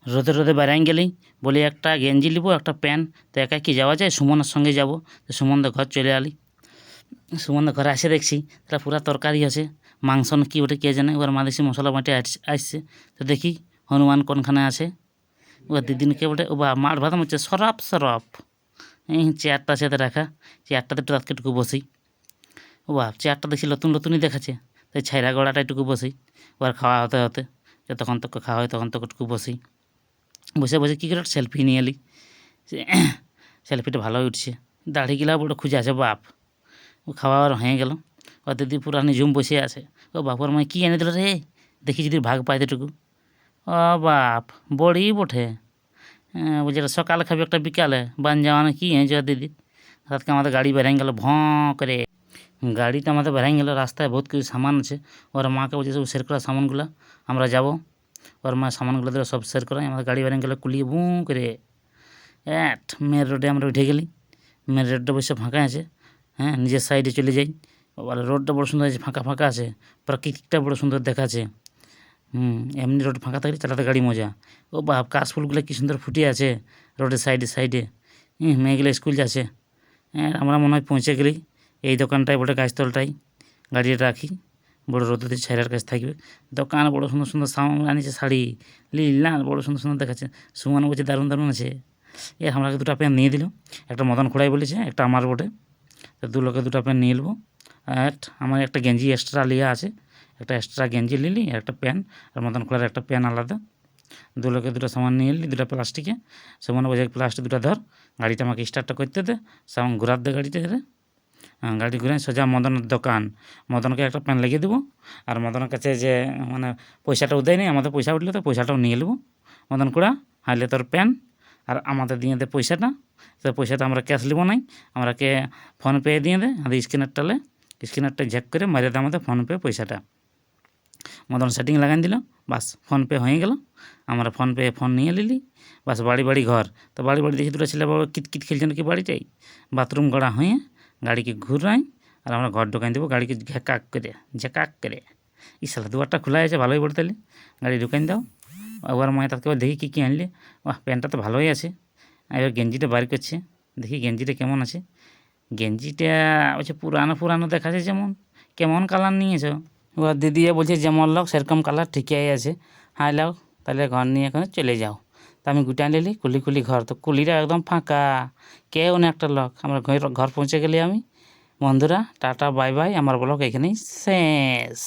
রোদে রোদে বেড়াই গেলেই বলি একটা গেঞ্জি নিব একটা প্যান্ট, তো একা কি যাওয়া যায়, সুমনের সঙ্গে যাব। তো সুমনদের ঘর চলে আলি। সুমনদের ঘরে আসে দেখছি তারা পুরা তরকারি আছে, মাংস না কি ওটা কে জানে, ওর মা দেখছি মশলা বাটি আসছে। তো দেখি হনুমান কোনখানে আছে, ওর দিদিনকে বলে ও বা মার ভাত হচ্ছে সরফ সরফ। এই চেয়ারটা সাথে রাখা, চেয়ারটাতে একটু রাতকেটুকু বসি। ও বাপ, চেয়ারটা দেখছি নতুন নতুনই দেখাচ্ছে, তাই ছাইরা গড়াটা একটুকু বসি। ওর খাওয়া হতে হতে যতক্ষণ তোকে খাওয়া হয় তখন তোকে একটু বসি। বসে বসে কী করে একটা সেলফি নিয়ে এলি। সেলফিটা ভালোই উঠছে, দাড়িগুলা বড় খুঁজে আছে বাপ। ও খাওয়া আর হয়ে গেল, ও দিদি পুরানি জুম বসে আছে। ও বাপর মায় কী এনে দিল রে, দেখি যদি ভাগ পাই এতটুকু। ও বাপ, বড়ি বটে। বলছে এটা সকালে খাবি একটা বিকালে, বান যাওয়া না কি হয়েছে দিদি। তাদেরকে আমাদের গাড়ি বেরিয়ে গেল ভঁ করে। গাড়িটা আমাদের বেরিয়ে গেল, রাস্তায় বহুত কিছু সামান আছে। ওর মাকে বলছে সব শেয়ার করা সামানগুলো, আমরা যাব। ওর মা সামানগুলো দিলে সব শেয়ার করাই, আমাদের গাড়ি বেরিয়ে গেলো কুলিয়ে বুঁ করে। মেন রোডে আমরা উঠে গেলি। মেন রোডটা বসে ফাঁকা আছে, হ্যাঁ নিজের সাইডে চলে যাই। বলে রোডটা বড় সুন্দর আছে, ফাঁকা ফাঁকা আছে, প্রকৃতিটা বড় সুন্দর দেখাচ্ছে। এমনি রোড ফাঁকা থাকলে চালাতে গাড়ি মজা। ও বাপ, কাশফুলগুলো কী সুন্দর ফুটে আছে রোডের সাইডে সাইডে। মেয়েগুলো স্কুল যাচ্ছে। আমরা মনে হয় পৌঁছে গেলি। এই দোকানটায় বটে গাছতলটাই গাড়িটা রাখি, বড় রোদে ছাইরার কাছে থাকবে। দোকান বড় সুন্দর সুন্দর সামান আনিছে, শাড়ি লীল লাল বড় সুন্দর সুন্দর দেখাচ্ছে। সুমন বলছে দারুণ দারুণ আছে। আমাকে দুটো প্যান্ট নিয়ে দিল, একটা মদন খোড়াই বলেছে, একটা আমার বটে। তো দু লোকে দুটো প্যান্ট নিয়ে নেবো। আর আমার একটা গেঞ্জি এক্সট্রা লিয়া আছে, একটা এক্সট্রা গেঞ্জি নিলি, একটা প্যান্ট, আর মদন খোলার একটা প্যান্ট আলাদা। দু লোকে দুটো সামান নিয়ে এলি, দুটো প্লাস্টিকে। সামান বলছে প্লাস্টিক দুটো ধর, গাড়িটা আমাকে স্টার্টটা করতে দে, সামান ঘুরার দে গাড়িতে ধরে। গাড়ি ঘুরে সোজা মদনের দোকান। মদনকে একটা প্যান্ট লাগিয়ে দেবো, আর মদনের কাছে যে মানে পয়সাটাও দেয়নি, আমাদের পয়সা উঠলে তো পয়সাটাও নিয়ে নেবো। মদন কুড়া হাইলে তোর প্যান্ট, আর আমাদের দিয়ে দে পয়সাটা। তো পয়সাটা আমরা ক্যাশ নেবো নাই, আমরাকে ফোনপে দিয়ে দে, আমাদের স্ক্যানারটালে স্ক্যানারটা ঝেক করে মারিয়ে দেয় আমাদের ফোনপে পয়সাটা। মদন সেটিং লাগাই দিল, বাস ফোনপে হয়ে গেল। আমরা ফোনপে ফোন নিয়ে নিলি, বাস বাড়ি বাড়ি ঘর। তো বাড়ি বাড়ি দেখি দুটো ছেলে বড় কিতকিত খেলছে নাকি বাড়িটাই। বাথরুম গড়া হয়ে গাড়িকে ঘুরাই, আর আমরা ঘর ঢোকাই দেবো গাড়িকে ঝেকাক করে। শালা দুয়ারটা খোলা আছে, ভালোই পড়ে তাহলে গাড়ি ঢুকাই দাও। আবার মায়ের তাকে দেখি কী কী আনলে। বাহ, প্যান্টটা তো ভালোই আছে। এবার গেঞ্জিটা বার করছে, দেখি গেঞ্জিটা কেমন আছে। গেঞ্জিটা হচ্ছে পুরানো পুরানো দেখাচ্ছে, যেমন কেমন কালার নিয়েছ। এবার দিদি বলছে যেমন লোক সেরকম কালার ঠিকই আছে। হাই লাও, তাহলে ঘর নিয়ে এখন চলে যাও। তো আমি গুটাই নিলি, কুলি কুলি ঘর, তো কুলিটা একদম ফাঁকা, কেউ না একটা লোক। আমরা ঘর পৌঁছে গেলি আমি। বন্ধুরা টাটা বাই বাই, আমার ব্লগ এখানেই শেষ।